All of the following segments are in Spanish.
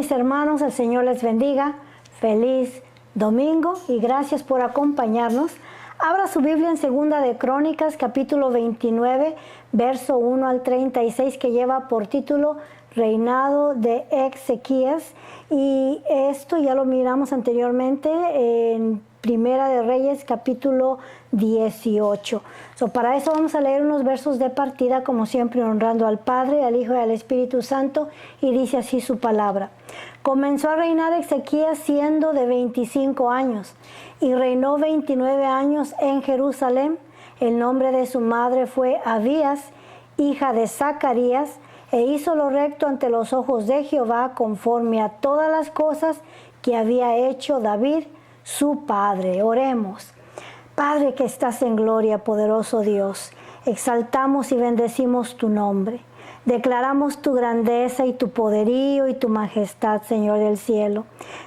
mis hermanos, el Señor les bendiga. Feliz domingo y gracias por acompañarnos. Abra su Biblia en Segunda de Crónicas, capítulo 29, verso 1 al 36, que lleva por título Reinado de Ezequías. Y esto ya lo miramos anteriormente en Primera de Reyes, capítulo 18. Para eso vamos a leer unos versos de partida, como siempre, honrando al Padre, al Hijo y al Espíritu Santo, y dice así su palabra. Comenzó a reinar Ezequías siendo de 25 años, y reinó 29 años en Jerusalén. El nombre de su madre fue Abías, hija de Zacarías, e hizo lo recto ante los ojos de Jehová, conforme a todas las cosas que había hecho David, su padre. Oremos. Padre que estás en gloria, poderoso Dios, exaltamos y bendecimos tu nombre. Declaramos tu grandeza y tu poderío y tu majestad, Señor del cielo.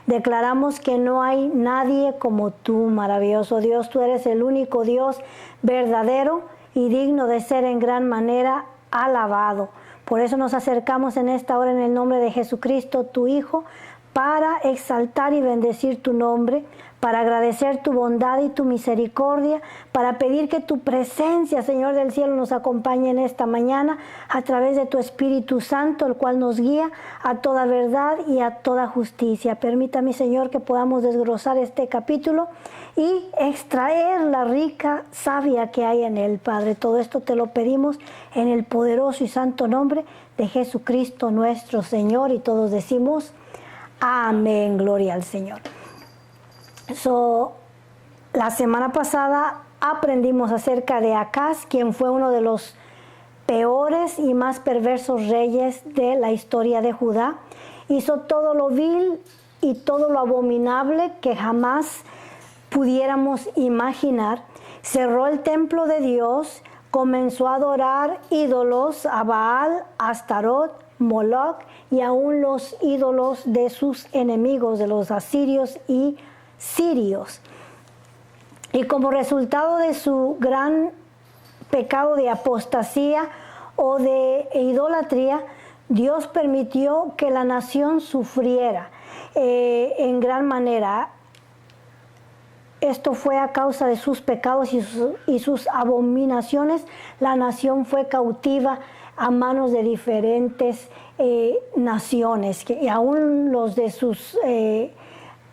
Declaramos que no hay nadie como tú, maravilloso Dios. Tú eres el único Dios verdadero y digno de ser en gran manera alabado. Por eso nos acercamos en esta hora en el nombre de Jesucristo, tu Hijo, para exaltar y bendecir tu nombre, para agradecer tu bondad y tu misericordia, para pedir que tu presencia, Señor del cielo, nos acompañe en esta mañana a través de tu Espíritu Santo, el cual nos guía a toda verdad y a toda justicia. Permítame, Señor, que podamos desglosar este capítulo y extraer la rica savia que hay en él, Padre. Todo esto te lo pedimos en el poderoso y santo nombre de Jesucristo nuestro Señor, y todos decimos amén, gloria al Señor. La semana pasada aprendimos acerca de Acaz, quien fue uno de los peores y más perversos reyes de la historia de Judá. Hizo todo lo vil y todo lo abominable que jamás pudiéramos imaginar. Cerró el templo de Dios, comenzó a adorar ídolos, a Baal, a Astarot, Moloch y aún los ídolos de sus enemigos, de los asirios y sirios. Y como resultado de su gran pecado de apostasía o de idolatría, Dios permitió que la nación sufriera en gran manera. Esto fue a causa de sus pecados y sus abominaciones. La nación fue cautiva a manos de diferentes naciones, y aún los de sus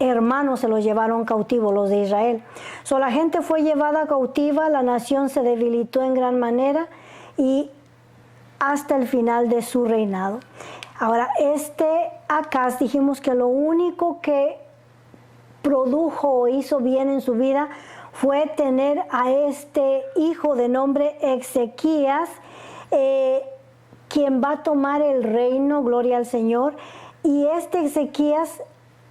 hermanos se los llevaron cautivos, los de Israel. La gente fue llevada cautiva, la nación se debilitó en gran manera y hasta el final de su reinado. Ahora, Acaz, dijimos que lo único que produjo o hizo bien en su vida fue tener a este hijo de nombre Ezequías, quien va a tomar el reino, gloria al Señor. Y Ezequías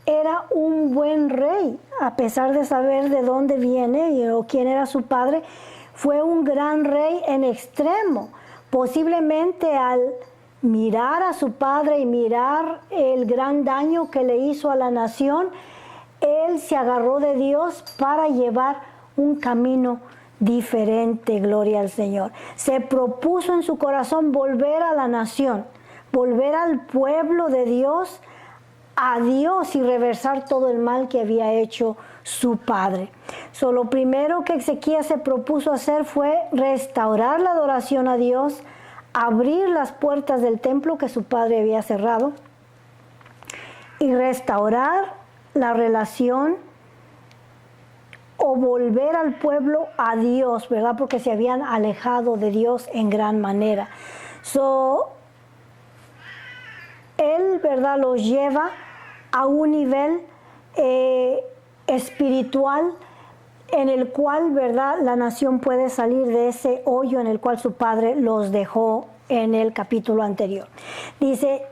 era un buen rey, a pesar de saber de dónde viene o quién era su padre. Fue un gran rey en extremo. Posiblemente al mirar a su padre y mirar el gran daño que le hizo a la nación, él se agarró de Dios para llevar un camino diferente, gloria al Señor. Se propuso en su corazón volver a la nación, volver al pueblo de Dios, a Dios, y reversar todo el mal que había hecho su padre. Lo primero que Ezequías se propuso hacer fue restaurar la adoración a Dios, abrir las puertas del templo que su padre había cerrado y restaurar la relación o volver al pueblo a Dios, ¿verdad? Porque se habían alejado de Dios en gran manera. Él, ¿verdad?, los lleva a un nivel espiritual en el cual, ¿verdad?, la nación puede salir de ese hoyo en el cual su padre los dejó en el capítulo anterior. Dice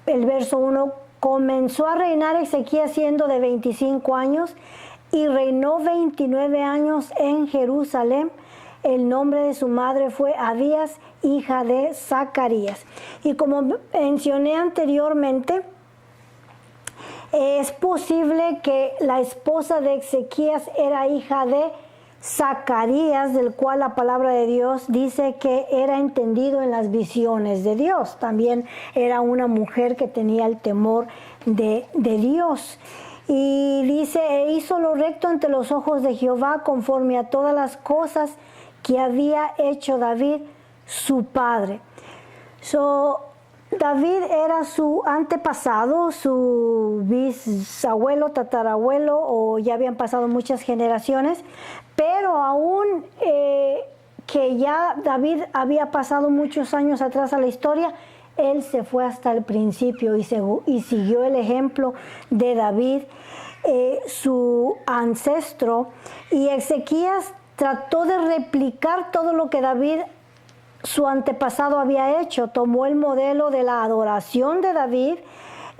el verso 1, comenzó a reinar Ezequías siendo de 25 años y reinó 29 años en Jerusalén. El nombre de su madre fue Abías, hija de Zacarías. Y como mencioné anteriormente, es posible que la esposa de Ezequías era hija de Zacarías, del cual la palabra de Dios dice que era entendido en las visiones de Dios. También era una mujer que tenía el temor de Dios. Y dice, e hizo lo recto ante los ojos de Jehová, conforme a todas las cosas que había hecho David, su padre. David era su antepasado, su bisabuelo, tatarabuelo, o ya habían pasado muchas generaciones, pero aún que ya David había pasado muchos años atrás a la historia, él se fue hasta el principio y siguió el ejemplo de David, su ancestro, y Ezequías trató de replicar todo lo que David, su antepasado, había hecho. Tomó el modelo de la adoración de David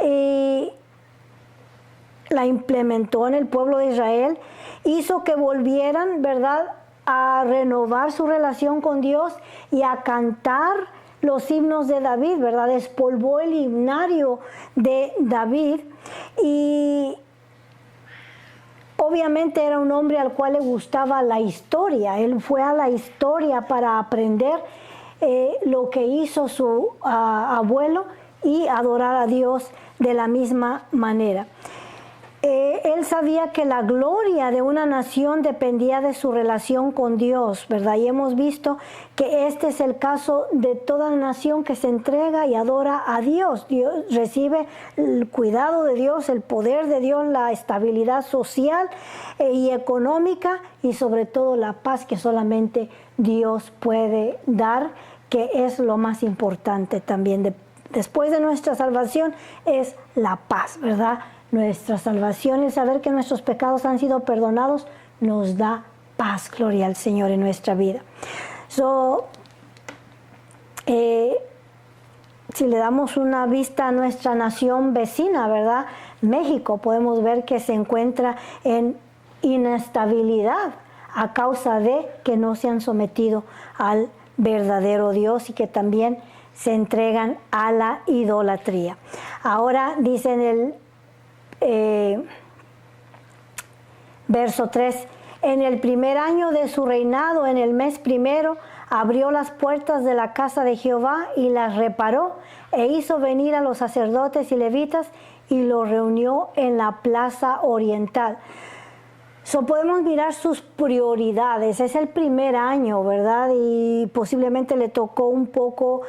y la implementó en el pueblo de Israel. Hizo que volvieran, ¿verdad?, a renovar su relación con Dios y a cantar los himnos de David, ¿verdad? Despolvó el himnario de David y obviamente era un hombre al cual le gustaba la historia. Él fue a la historia para aprender lo que hizo su abuelo y adorar a Dios de la misma manera. Él sabía que la gloria de una nación dependía de su relación con Dios, ¿verdad? Y hemos visto que este es el caso de toda nación que se entrega y adora a Dios. Dios recibe el cuidado de Dios, el poder de Dios, la estabilidad social y económica, y sobre todo la paz que solamente Dios puede dar, que es lo más importante también. Después de nuestra salvación es la paz, ¿verdad? Nuestra salvación, el saber que nuestros pecados han sido perdonados, nos da paz, gloria al Señor, en nuestra vida. Si le damos una vista a nuestra nación vecina, ¿verdad?, México, podemos ver que se encuentra en inestabilidad a causa de que no se han sometido al verdadero Dios y que también se entregan a la idolatría. Ahora dice en el verso 3, en el primer año de su reinado, en el mes primero, abrió las puertas de la casa de Jehová y las reparó, e hizo venir a los sacerdotes y levitas y los reunió en la plaza oriental. Podemos mirar sus prioridades. Es el primer año, ¿verdad? Y posiblemente le tocó un poco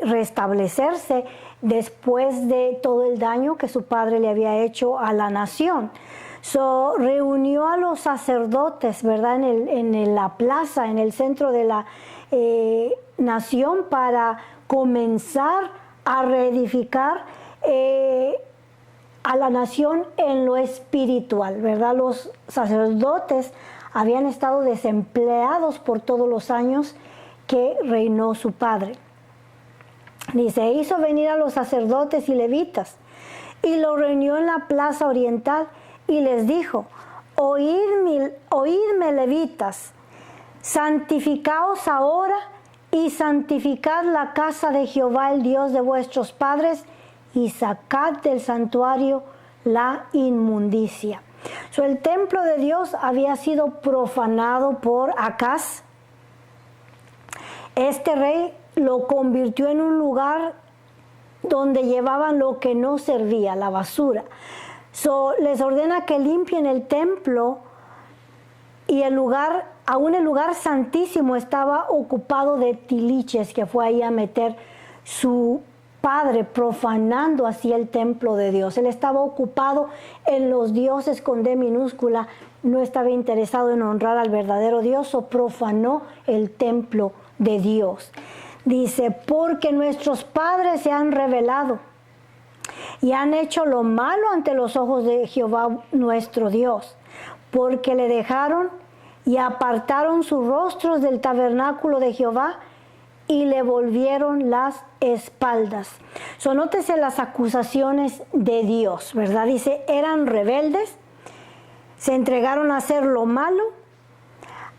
restablecerse después de todo el daño que su padre le había hecho a la nación. Reunió a los sacerdotes, ¿verdad?, en la plaza, en el centro de la nación, para comenzar a reedificar a la nación en lo espiritual, ¿verdad? Los sacerdotes habían estado desempleados por todos los años que reinó su padre. Dice, hizo venir a los sacerdotes y levitas y los reunió en la plaza oriental y les dijo, oídme levitas, santificaos ahora y santificad la casa de Jehová, el Dios de vuestros padres, y sacad del santuario la inmundicia. El templo de Dios había sido profanado por Acaz. Este rey lo convirtió en un lugar donde llevaban lo que no servía, la basura. Les ordena que limpien el templo, y el lugar, aún el lugar santísimo, estaba ocupado de tiliches, que fue ahí a meter su padre, profanando así el templo de Dios. Él estaba ocupado en los dioses con D minúscula, no estaba interesado en honrar al verdadero Dios, o profanó el templo de Dios. Dice, porque nuestros padres se han rebelado y han hecho lo malo ante los ojos de Jehová nuestro Dios, porque le dejaron y apartaron sus rostros del tabernáculo de Jehová y le volvieron las espaldas. Nótese las acusaciones de Dios, ¿verdad? Dice, eran rebeldes, se entregaron a hacer lo malo,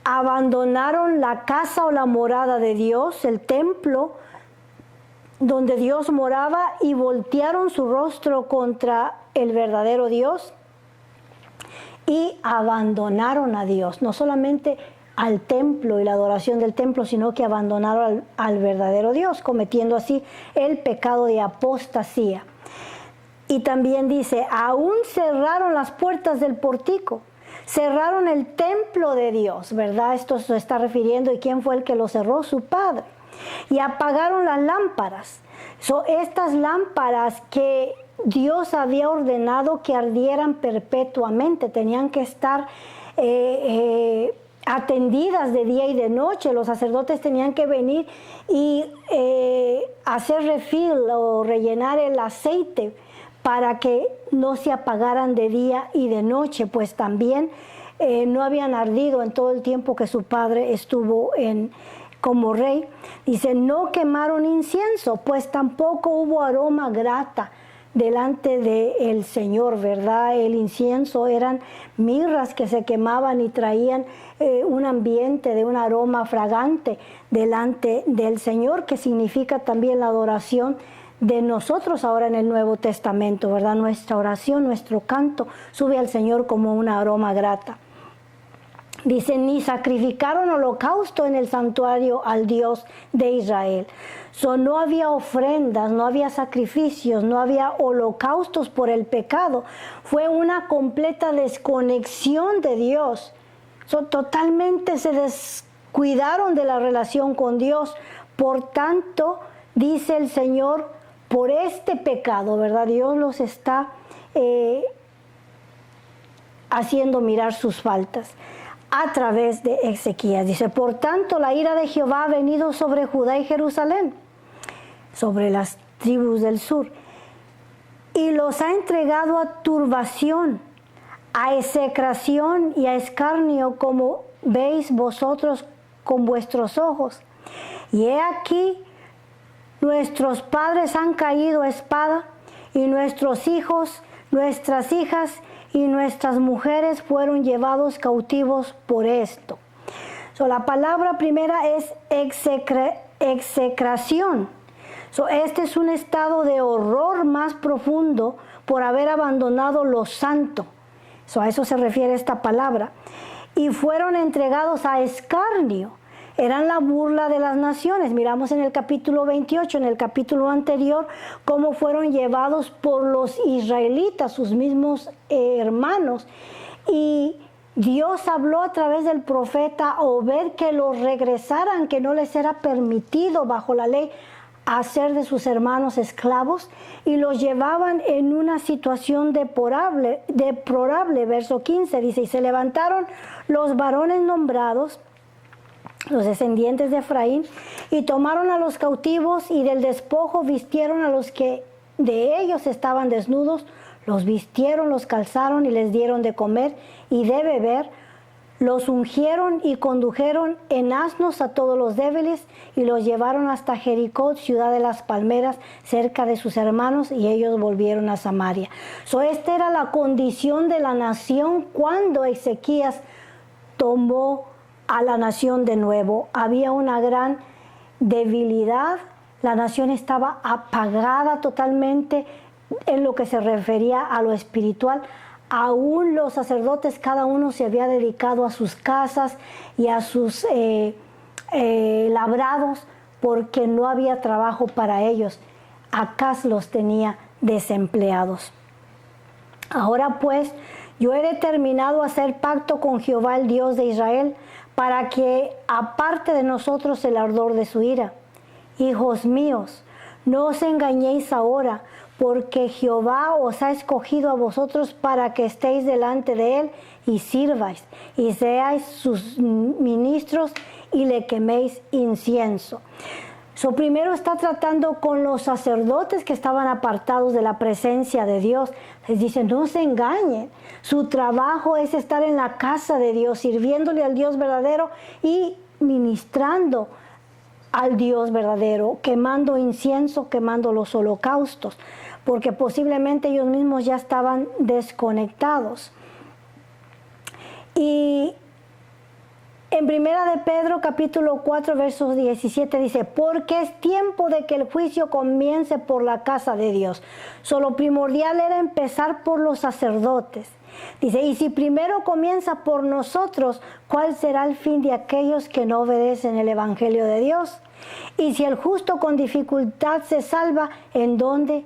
abandonaron la casa o la morada de Dios, el templo donde Dios moraba, y voltearon su rostro contra el verdadero Dios. y abandonaron a Dios, no solamente al templo y la adoración del templo, sino que abandonaron al verdadero Dios, cometiendo así el pecado de apostasía. Y también dice, aún cerraron las puertas del pórtico, cerraron el templo de Dios, ¿verdad? Esto se está refiriendo, ¿y quién fue el que lo cerró? Su padre. Y apagaron las lámparas. Estas lámparas que Dios había ordenado que ardieran perpetuamente, tenían que estar atendidas de día y de noche. Los sacerdotes tenían que venir y hacer refill o rellenar el aceite para que no se apagaran de día y de noche, pues también no habían ardido en todo el tiempo que su padre estuvo como rey. Dice, no quemaron incienso, pues tampoco hubo aroma grata delante del Señor, ¿verdad? El incienso eran mirras que se quemaban y traían un ambiente de un aroma fragante delante del Señor, que significa también la adoración de nosotros ahora en el Nuevo Testamento, ¿verdad? Nuestra oración, nuestro canto sube al Señor como una aroma grata. Dice, ni sacrificaron holocausto en el santuario al Dios de Israel. No había ofrendas, no había sacrificios, no había holocaustos por el pecado. Fue una completa desconexión de Dios. Totalmente se descuidaron de la relación con Dios. Por tanto, dice el Señor, por este pecado, ¿verdad? Dios los está haciendo mirar sus faltas a través de Ezequías. Dice, por tanto, la ira de Jehová ha venido sobre Judá y Jerusalén, sobre las tribus del sur, y los ha entregado a turbación, a execración y a escarnio, como veis vosotros con vuestros ojos. Y he aquí, nuestros padres han caído a espada, y nuestros hijos, nuestras hijas y nuestras mujeres fueron llevados cautivos por esto. La palabra primera es execración. Este es un estado de horror más profundo por haber abandonado lo santo. A eso se refiere esta palabra. Y fueron entregados a escarnio. Eran la burla de las naciones. Miramos en el capítulo 28, en el capítulo anterior, cómo fueron llevados por los israelitas, sus mismos hermanos. Y Dios habló a través del profeta Obed que los regresaran, que no les era permitido bajo la ley hacer de sus hermanos esclavos, y los llevaban en una situación deplorable. Verso 15 dice, y se levantaron los varones nombrados, los descendientes de Efraín, y tomaron a los cautivos, y del despojo vistieron a los que de ellos estaban desnudos, los vistieron, los calzaron y les dieron de comer y de beber, los ungieron y condujeron en asnos a todos los débiles, y los llevaron hasta Jericó, ciudad de las palmeras, cerca de sus hermanos, y ellos volvieron a Samaria. Esta era la condición de la nación cuando Ezequías tomó a la nación de nuevo. Había una gran debilidad, la nación estaba apagada totalmente en lo que se refería a lo espiritual. Aún los sacerdotes, cada uno se había dedicado a sus casas y a sus labrados, porque no había trabajo para ellos. Acaz los tenía desempleados. Ahora pues, yo he determinado hacer pacto con Jehová, el Dios de Israel, para que aparte de nosotros el ardor de su ira. Hijos míos, no os engañéis ahora, porque Jehová os ha escogido a vosotros para que estéis delante de él y sirváis, y seáis sus ministros y le queméis incienso. Primero está tratando con los sacerdotes que estaban apartados de la presencia de Dios. Les dice, no se engañen. Su trabajo es estar en la casa de Dios, sirviéndole al Dios verdadero y ministrando al Dios verdadero, quemando incienso, quemando los holocaustos, porque posiblemente ellos mismos ya estaban desconectados. Y en Primera de Pedro, capítulo 4, versos 17, dice, porque es tiempo de que el juicio comience por la casa de Dios. Lo primordial era empezar por los sacerdotes. Dice, y si primero comienza por nosotros, ¿cuál será el fin de aquellos que no obedecen el Evangelio de Dios? Y si el justo con dificultad se salva, ¿en dónde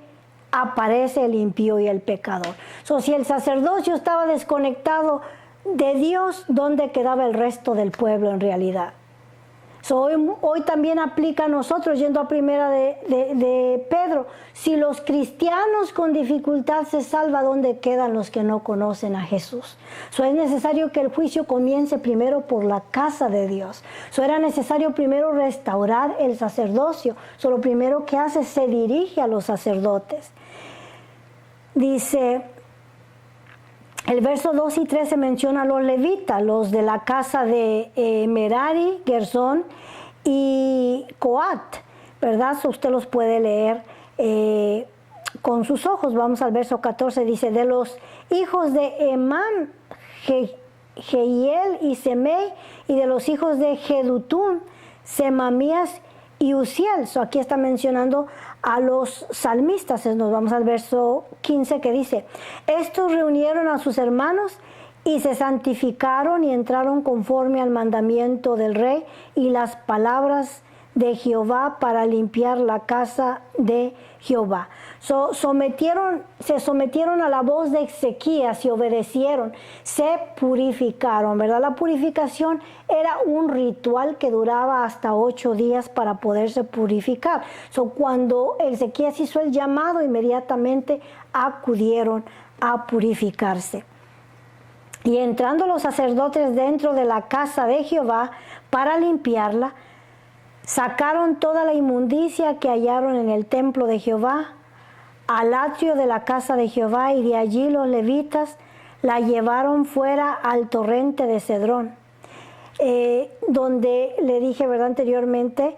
aparece el impío y el pecador? Si el sacerdocio estaba desconectado de Dios, ¿dónde quedaba el resto del pueblo en realidad? Hoy también aplica a nosotros, yendo a primera de Pedro, si los cristianos con dificultad se salvan, ¿dónde quedan los que no conocen a Jesús? Es necesario que el juicio comience primero por la casa de Dios. Era necesario primero restaurar el sacerdocio. Lo primero que hace, se dirige a los sacerdotes. Dice, el verso 2 y 3 se menciona a los levitas, los de la casa de Merari, Gersón y Coat, ¿verdad? Usted los puede leer con sus ojos. Vamos al verso 14, dice, de los hijos de Emán, Jehiel y Semei, y de los hijos de Jedutún, Semamías y Uziel. Aquí está mencionando a los salmistas. Nos vamos al verso 15 que dice, estos reunieron a sus hermanos y se santificaron y entraron conforme al mandamiento del rey y las palabras de Jehová para limpiar la casa de Jehová. Se sometieron a la voz de Ezequías y obedecieron, se purificaron, ¿verdad? La purificación era un ritual que duraba hasta 8 días para poderse purificar. Cuando Ezequías hizo el llamado, inmediatamente acudieron a purificarse. Y entrando los sacerdotes dentro de la casa de Jehová para limpiarla, sacaron toda la inmundicia que hallaron en el templo de Jehová al atrio de la casa de Jehová, y de allí los levitas la llevaron fuera al torrente de Cedrón, donde le dije, ¿verdad?, anteriormente,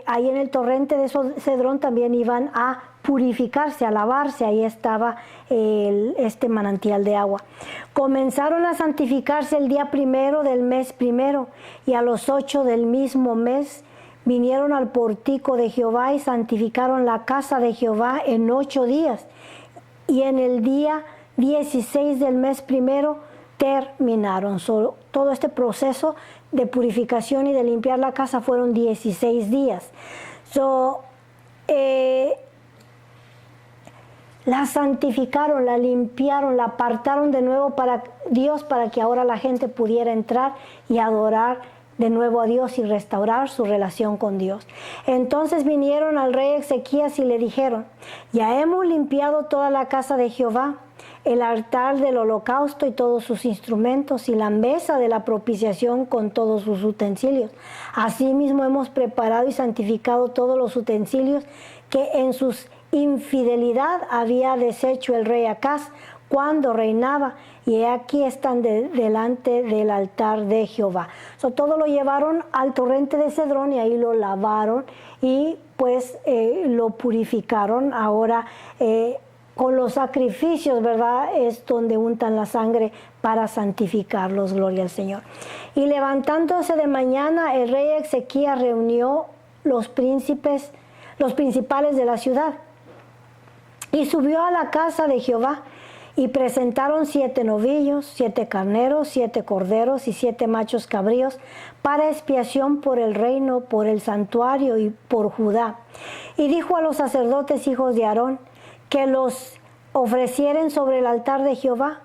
ahí en el torrente de Cedrón también iban a purificarse, a lavarse. Ahí estaba este manantial de agua. Comenzaron a santificarse el día 1 del mes 1, y a los 8 del mismo mes vinieron al pórtico de Jehová y santificaron la casa de Jehová en 8 días. Y en el día 16 del mes 1 terminaron. Todo este proceso de purificación y de limpiar la casa fueron 16 días. La santificaron, la limpiaron, la apartaron de nuevo para Dios, para que ahora la gente pudiera entrar y adorar de nuevo a Dios y restaurar su relación con Dios. Entonces vinieron al rey Ezequías y le dijeron, ya hemos limpiado toda la casa de Jehová, el altar del holocausto y todos sus instrumentos, y la mesa de la propiciación con todos sus utensilios. Asimismo hemos preparado y santificado todos los utensilios que en sus infidelidad había deshecho el rey Acaz cuando reinaba, y aquí están delante del altar de Jehová. Todo lo llevaron al torrente de Cedrón y ahí lo lavaron y pues lo purificaron. Ahora con los sacrificios, ¿verdad?, es donde untan la sangre para santificarlos, gloria al Señor. Y levantándose de mañana, el rey Ezequías reunió los principales de la ciudad y subió a la casa de Jehová, y presentaron 7 novillos, 7 carneros, 7 corderos y 7 machos cabríos para expiación por el reino, por el santuario y por Judá. Y dijo a los sacerdotes hijos de Aarón que los ofrecieren sobre el altar de Jehová.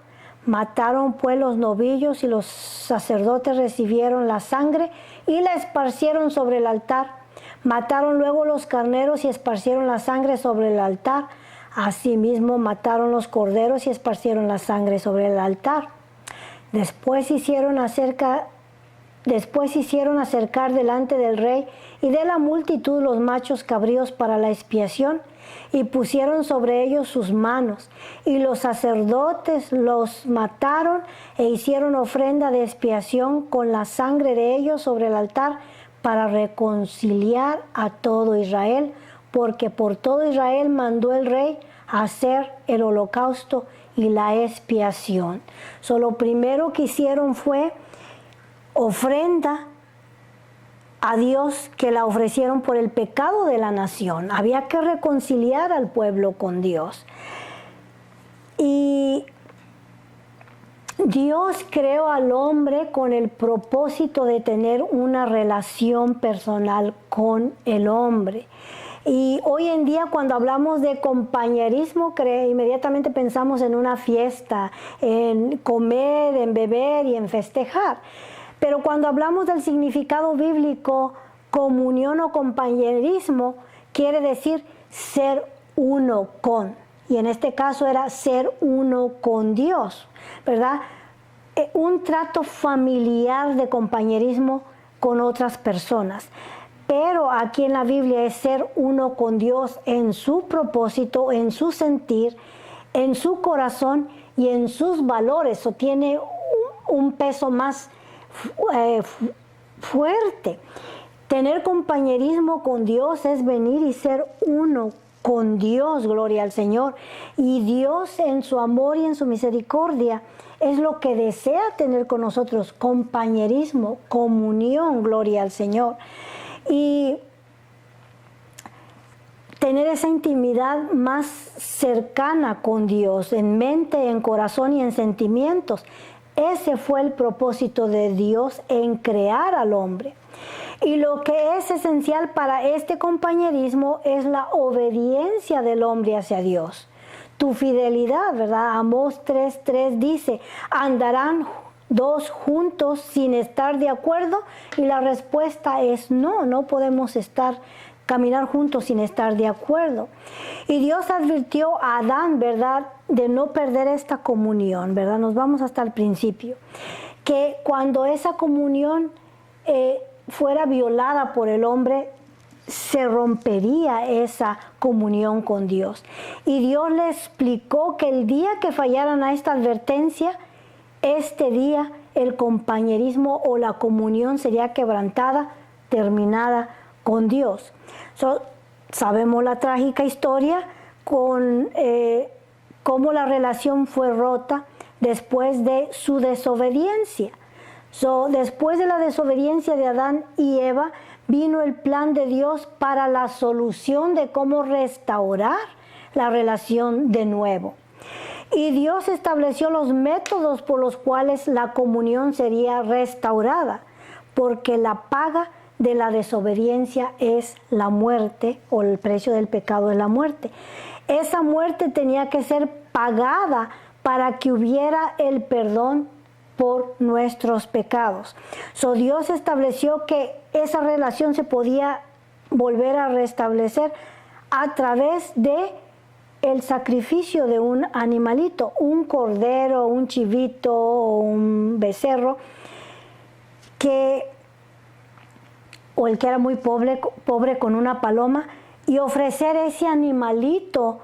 Mataron pues los novillos, y los sacerdotes recibieron la sangre y la esparcieron sobre el altar. Mataron luego los carneros y esparcieron la sangre sobre el altar. Asimismo mataron los corderos y esparcieron la sangre sobre el altar. Después hicieron acercar delante del rey y de la multitud los machos cabríos para la expiación, y pusieron sobre ellos sus manos, y los sacerdotes los mataron e hicieron ofrenda de expiación con la sangre de ellos sobre el altar para reconciliar a todo Israel, porque por todo Israel mandó el rey hacer el holocausto y la expiación. Lo primero que hicieron fue ofrenda a Dios, que la ofrecieron por el pecado de la nación. Había que reconciliar al pueblo con Dios. Y Dios creó al hombre con el propósito de tener una relación personal con el hombre. Y hoy en día cuando hablamos de compañerismo, inmediatamente pensamos en una fiesta, en comer, en beber y en festejar. Pero cuando hablamos del significado bíblico, comunión o compañerismo, quiere decir ser uno con. Y en este caso era ser uno con Dios, ¿verdad? Un trato familiar de compañerismo con otras personas. Pero aquí en la Biblia es ser uno con Dios en su propósito, en su sentir, en su corazón y en sus valores. O tiene un peso más fuerte. Tener compañerismo con Dios es venir y ser uno con Dios, gloria al Señor. Y Dios en su amor y en su misericordia es lo que desea tener con nosotros, compañerismo, comunión, gloria al Señor. Y tener esa intimidad más cercana con Dios, en mente, en corazón y en sentimientos. Ese fue el propósito de Dios en crear al hombre. Y lo que es esencial para este compañerismo es la obediencia del hombre hacia Dios. Tu fidelidad, ¿verdad? Amós 3:3 dice, andarán dos juntos sin estar de acuerdo, y la respuesta es no, no podemos caminar juntos sin estar de acuerdo. Y Dios advirtió a Adán, ¿verdad?, de no perder esta comunión, ¿verdad? Nos vamos hasta el principio, que cuando esa comunión fuera violada por el hombre, se rompería esa comunión con Dios. Y Dios le explicó que el día que fallaran a esta advertencia, este día el compañerismo o la comunión sería quebrantada, terminada con Dios. Sabemos la trágica historia con cómo la relación fue rota después de su desobediencia. Después de la desobediencia de Adán y Eva, vino el plan de Dios para la solución de cómo restaurar la relación de nuevo. Y Dios estableció los métodos por los cuales la comunión sería restaurada, porque la paga de la desobediencia es la muerte, o el precio del pecado es la muerte. Esa muerte tenía que ser pagada para que hubiera el perdón por nuestros pecados. Dios estableció que esa relación se podía volver a restablecer a través de el sacrificio de un animalito, un cordero, un chivito o un becerro, o el que era muy pobre con una paloma, y ofrecer ese animalito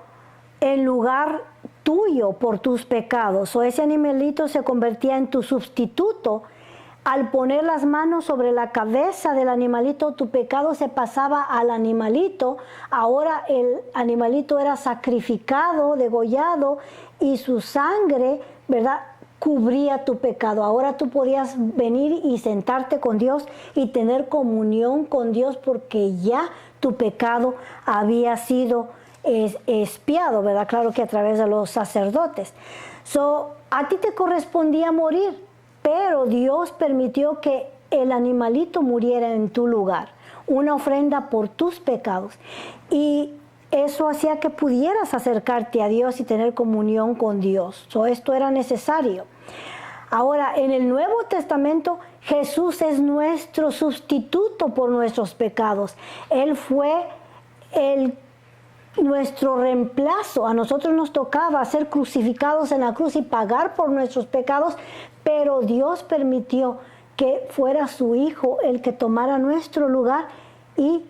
en lugar tuyo por tus pecados. Ese animalito se convertía en tu sustituto. Al poner las manos sobre la cabeza del animalito, tu pecado se pasaba al animalito. Ahora el animalito era sacrificado, degollado, y su sangre, ¿verdad?, cubría tu pecado. Ahora tú podías venir y sentarte con Dios y tener comunión con Dios, porque ya tu pecado había sido expiado, ¿verdad? Claro que a través de los sacerdotes. A ti te correspondía morir, pero Dios permitió que el animalito muriera en tu lugar, una ofrenda por tus pecados. Y eso hacía que pudieras acercarte a Dios y tener comunión con Dios. Esto era necesario. Ahora, en el Nuevo Testamento, Jesús es nuestro sustituto por nuestros pecados. Él fue nuestro reemplazo. A nosotros nos tocaba ser crucificados en la cruz y pagar por nuestros pecados, pero Dios permitió que fuera su Hijo el que tomara nuestro lugar y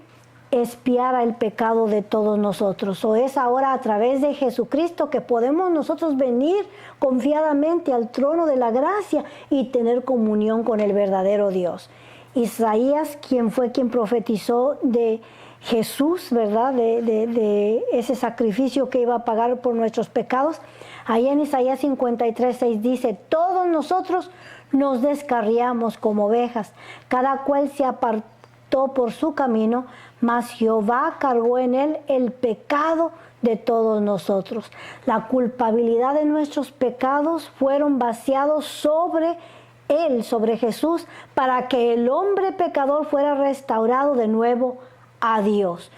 expiara el pecado de todos nosotros. Es ahora a través de Jesucristo que podemos nosotros venir confiadamente al trono de la gracia y tener comunión con el verdadero Dios. Isaías, quien profetizó de Jesús, ¿verdad?, de ese sacrificio que iba a pagar por nuestros pecados, ahí en Isaías 53:6 dice: todos nosotros nos descarriamos como ovejas, cada cual se apartó optó por su camino, mas Jehová cargó en él el pecado de todos nosotros. La culpabilidad de nuestros pecados fueron vaciados sobre él, sobre Jesús, para que el hombre pecador fuera restaurado de nuevo a Dios.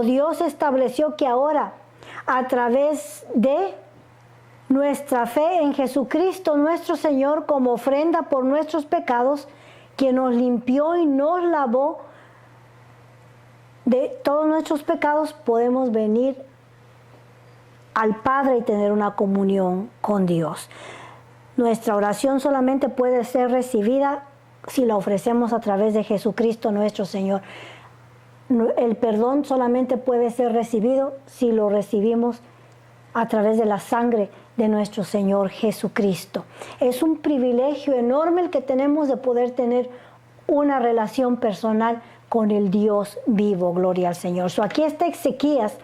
Dios estableció que ahora, a través de nuestra fe en Jesucristo nuestro Señor, como ofrenda por nuestros pecados, quien nos limpió y nos lavó de todos nuestros pecados, podemos venir al Padre y tener una comunión con Dios. Nuestra oración solamente puede ser recibida si la ofrecemos a través de Jesucristo nuestro Señor. El perdón solamente puede ser recibido si lo recibimos a través de la sangre de nuestro Señor Jesucristo. Es un privilegio enorme el que tenemos de poder tener una relación personal con el Dios vivo, gloria al Señor. Aquí está Ezequías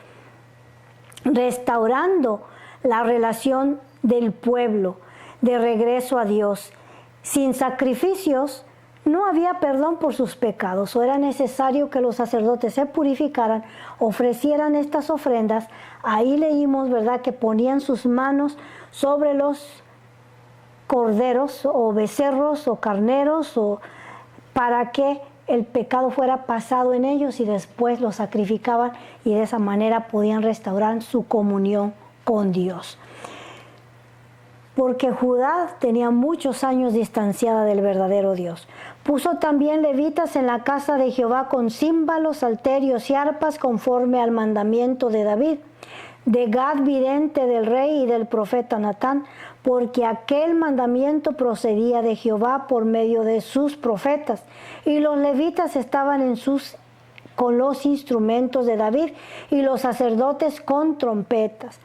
restaurando la relación del pueblo de regreso a Dios. Sin sacrificios no había perdón por sus pecados, o era necesario que los sacerdotes se purificaran, ofrecieran estas ofrendas. Ahí leímos, ¿verdad?, que ponían sus manos sobre los corderos o becerros o carneros, o para que el pecado fuera pasado en ellos, y después los sacrificaban, y de esa manera podían restaurar su comunión con Dios. Porque Judá tenía muchos años distanciada del verdadero Dios. Puso también levitas en la casa de Jehová con címbalos, salterios y arpas, conforme al mandamiento de David, de Gad, vidente del rey, y del profeta Natán, porque aquel mandamiento procedía de Jehová por medio de sus profetas, y los levitas estaban con los instrumentos de David, y los sacerdotes con trompetas.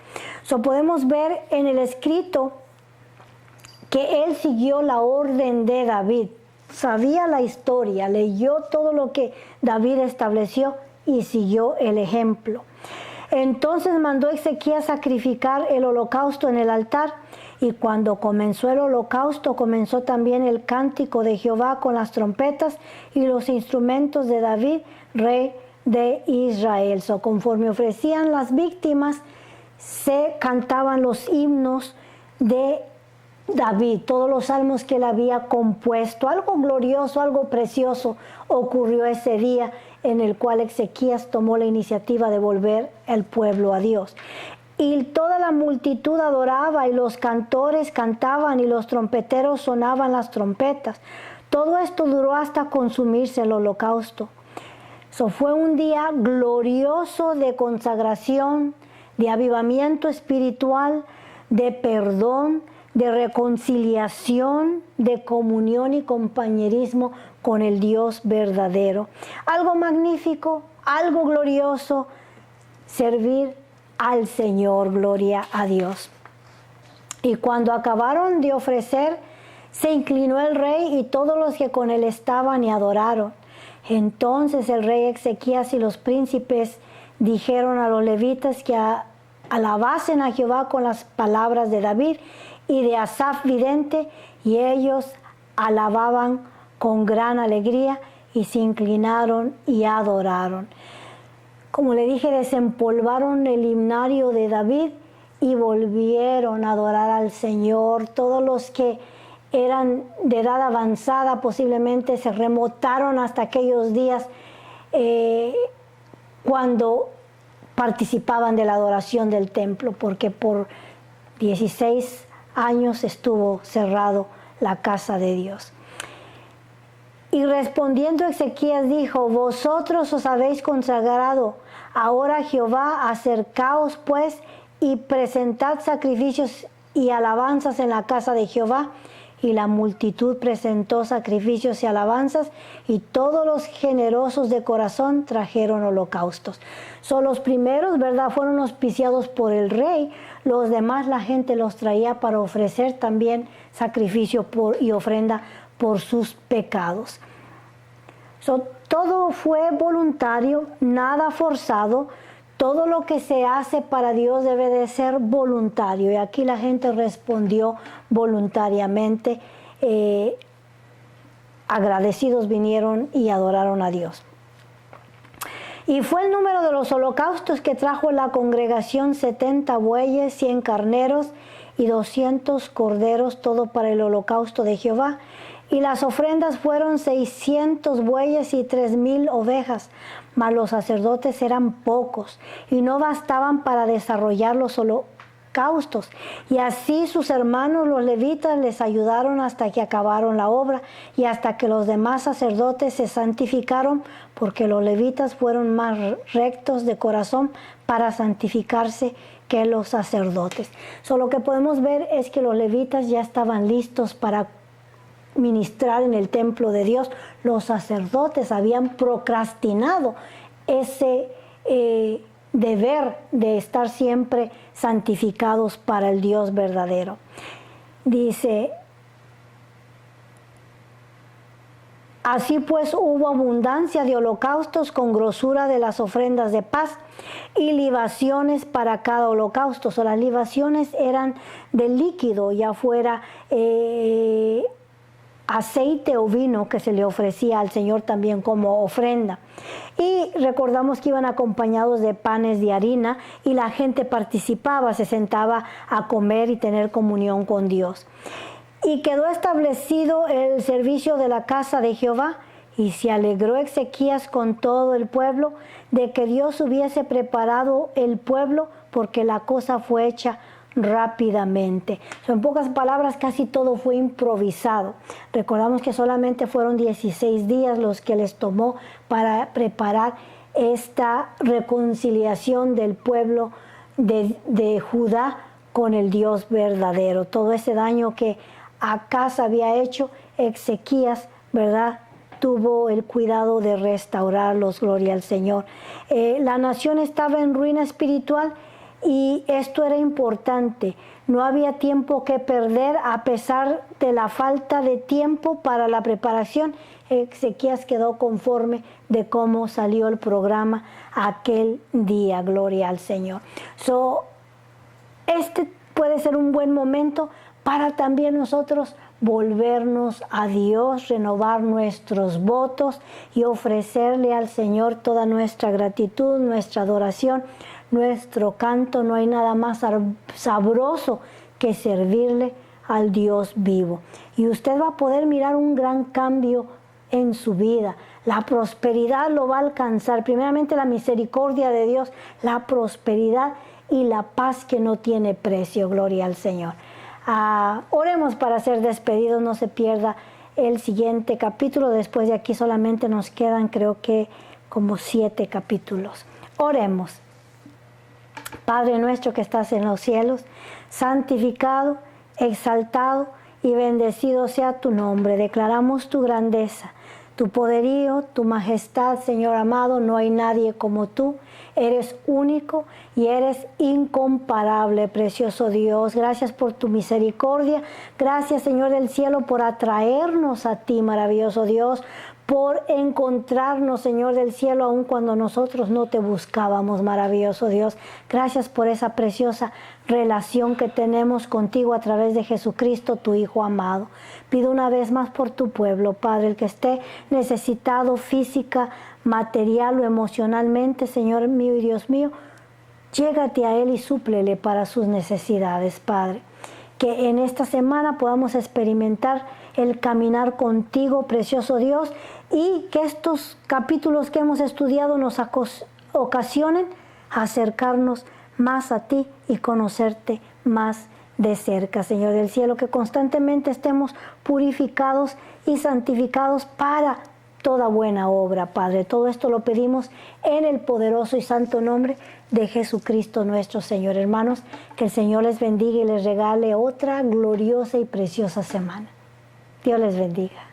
Podemos ver en el escrito que él siguió la orden de David, sabía la historia, leyó todo lo que David estableció y siguió el ejemplo. Entonces mandó Ezequías sacrificar el holocausto en el altar, y cuando comenzó el holocausto, comenzó también el cántico de Jehová con las trompetas y los instrumentos de David, rey de Israel. Conforme ofrecían las víctimas, se cantaban los himnos de David, todos los salmos que él había compuesto. Algo glorioso, algo precioso ocurrió ese día, en el cual Ezequías tomó la iniciativa de volver el pueblo a Dios. Y toda la multitud adoraba, y los cantores cantaban, y los trompeteros sonaban las trompetas. Todo esto duró hasta consumirse el holocausto. Fue un día glorioso de consagración, de avivamiento espiritual, de perdón, de reconciliación, de comunión y compañerismo con el Dios verdadero. Algo magnífico, algo glorioso, servir al Señor, gloria a Dios. Y cuando acabaron de ofrecer, se inclinó el rey y todos los que con él estaban, y adoraron. Entonces el rey Ezequías y los príncipes dijeron a los levitas que alabasen a Jehová con las palabras de David y de Asaf vidente, y ellos alababan con gran alegría, y se inclinaron y adoraron. Como le dije, desempolvaron el himnario de David y volvieron a adorar al Señor. Todos los que eran de edad avanzada posiblemente se remontaron hasta aquellos días cuando participaban de la adoración del templo, porque por 16 años estuvo cerrado la casa de Dios. Y respondiendo Ezequías dijo: vosotros os habéis consagrado ahora a Jehová, acercaos pues y presentad sacrificios y alabanzas en la casa de Jehová. Y la multitud presentó sacrificios y alabanzas, y todos los generosos de corazón trajeron holocaustos. Los primeros, ¿verdad?, fueron auspiciados por el rey. Los demás, la gente los traía para ofrecer también sacrificio y ofrenda por sus pecados. Todo fue voluntario, nada forzado. Todo lo que se hace para Dios debe de ser voluntario, y aquí la gente respondió voluntariamente. Agradecidos vinieron y adoraron a Dios. Y fue el número de los holocaustos que trajo la congregación 70 bueyes, 100 carneros y 200 corderos, todo para el holocausto de Jehová. Y las ofrendas fueron 600 bueyes y 3000 ovejas, mas los sacerdotes eran pocos y no bastaban para desarrollar los holocaustos. Y así sus hermanos los levitas les ayudaron hasta que acabaron la obra y hasta que los demás sacerdotes se santificaron, porque los levitas fueron más rectos de corazón para santificarse que los sacerdotes. Lo que podemos ver es que los levitas ya estaban listos para ministrar en el templo de Dios. Los sacerdotes habían procrastinado ese deber de estar siempre santificados para el Dios verdadero. Dice: así pues hubo abundancia de holocaustos con grosura de las ofrendas de paz y libaciones para cada holocausto. Las libaciones eran de líquido, ya fuera aceite o vino, que se le ofrecía al Señor también como ofrenda. Y recordamos que iban acompañados de panes de harina y la gente participaba, se sentaba a comer y tener comunión con Dios. Y quedó establecido el servicio de la casa de Jehová, y se alegró Ezequías con todo el pueblo de que Dios hubiese preparado el pueblo, porque la cosa fue hecha rápidamente. En pocas palabras, casi todo fue improvisado. Recordamos que solamente fueron 16 días los que les tomó para preparar esta reconciliación del pueblo de Judá con el Dios verdadero. Todo ese daño que Acaz había hecho, Ezequías, ¿verdad?, tuvo el cuidado de restaurarlos, gloria al Señor. La nación estaba en ruina espiritual, y esto era importante. No había tiempo que perder a pesar de la falta de tiempo para la preparación. Ezequías quedó conforme de cómo salió el programa aquel día, gloria al Señor. Este puede ser un buen momento para también nosotros volvernos a Dios, renovar nuestros votos y ofrecerle al Señor toda nuestra gratitud, nuestra adoración, nuestro canto. No hay nada más sabroso que servirle al Dios vivo. Y usted va a poder mirar un gran cambio en su vida. La prosperidad lo va a alcanzar. Primeramente la misericordia de Dios, la prosperidad y la paz que no tiene precio. Gloria al Señor. Oremos para ser despedidos. No se pierda el siguiente capítulo. Después de aquí solamente nos quedan, creo que, como 7 capítulos. Oremos. Padre nuestro que estás en los cielos, santificado, exaltado y bendecido sea tu nombre. Declaramos tu grandeza, tu poderío, tu majestad, Señor amado. No hay nadie como tú. Eres único y eres incomparable, precioso Dios. Gracias por tu misericordia. Gracias, Señor del cielo, por atraernos a ti, maravilloso Dios, por encontrarnos, Señor del cielo, aun cuando nosotros no te buscábamos, maravilloso Dios. Gracias por esa preciosa relación que tenemos contigo a través de Jesucristo, tu Hijo amado. Pido una vez más por tu pueblo, Padre, el que esté necesitado física, material o emocionalmente, Señor mío y Dios mío, llégate a él y súplele para sus necesidades, Padre. Que en esta semana podamos experimentar el caminar contigo, precioso Dios, y que estos capítulos que hemos estudiado nos ocasionen a acercarnos más a ti y conocerte más de cerca, Señor del cielo, que constantemente estemos purificados y santificados para toda buena obra, Padre. Todo esto lo pedimos en el poderoso y santo nombre de Jesucristo nuestro Señor. Hermanos, que el Señor les bendiga y les regale otra gloriosa y preciosa semana. Dios les bendiga.